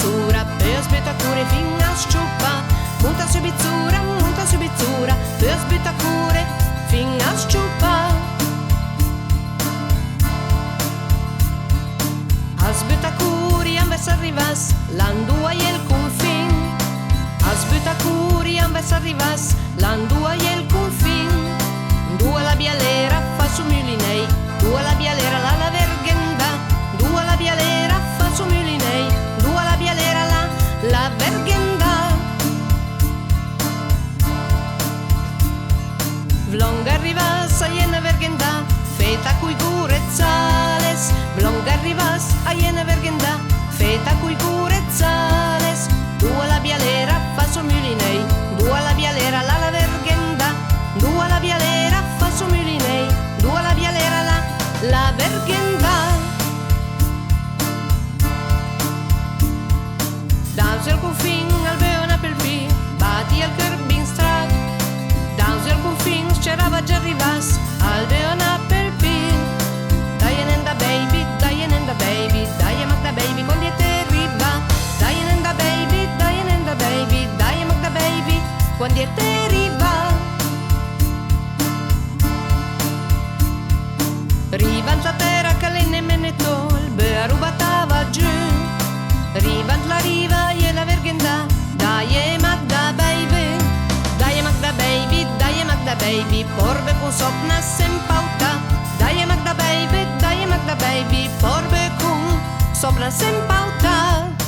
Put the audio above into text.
bizzura, pös byta fingas chupa. Munta su bizzura, pös byta fingas chupa. As byta ian ves arribas, landua y el confín. As byta ian ves arribas, landua y el confín. Dua la bialera fa su mulinei, dua la bialera la vergenda. Dua la bialera fa su mulinei, dua la bialera la vergenda. Vlonga arribas a jena vergenda, feta cui gurezzales. Vlonga arribas a jena vergenda, feta cui gurezzales. Dua la bialera fa su mulinei, dua la bialera la vergenda. Dua la bialera fa su mulinei, dua la bialera la vergenda. Dans el confín al beona per vi, bati al Kerbin strat. Dans el confín c'erava già arrivas, al beona per vi. Dajen enda baby, dajen enda baby, dajen Magda baby, con diete riba. Dajen enda baby, dajen enda baby, dajen Magda baby, con diete riba. Rivant la terra che lei nemmeno tol, bea rubatava giù. Rivant la riva e la vergenda, dai Magda baby. Dai Magda baby, dai Magda baby, porbe con sopna sempauta. Dai Magda baby, porbe con sopna sempauta.